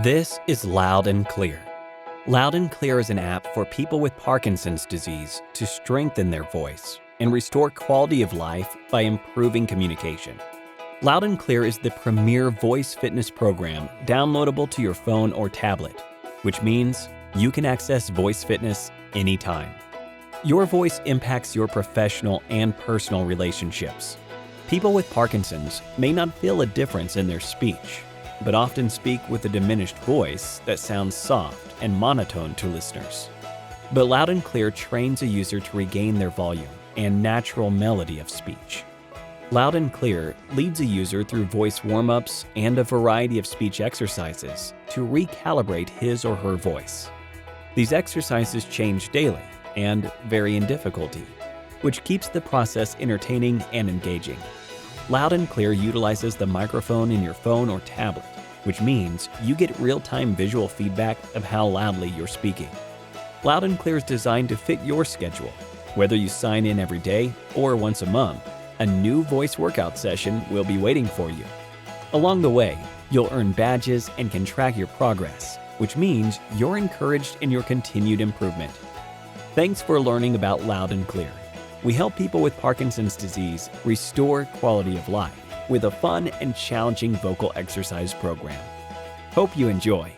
This is Loud and Clear. Loud and Clear is an app for people with Parkinson's disease to strengthen their voice and restore quality of life by improving communication. Loud and Clear is the premier voice fitness program downloadable to your phone or tablet, which means you can access voice fitness anytime. Your voice impacts your professional and personal relationships. People with Parkinson's may not feel a difference in their speech, but often speak with a diminished voice that sounds soft and monotone to listeners. But Loud and Clear trains a user to regain their volume and natural melody of speech. Loud and Clear leads a user through voice warm-ups and a variety of speech exercises to recalibrate his or her voice. These exercises change daily and vary in difficulty, which keeps the process entertaining and engaging. Loud and Clear utilizes the microphone in your phone or tablet, which means you get real-time visual feedback of how loudly you're speaking. Loud and Clear is designed to fit your schedule. Whether you sign in every day or once a month, a new voice workout session will be waiting for you. Along the way, you'll earn badges and can track your progress, which means you're encouraged in your continued improvement. Thanks for learning about Loud and Clear. We help people with Parkinson's disease restore quality of life with a fun and challenging vocal exercise program. Hope you enjoy.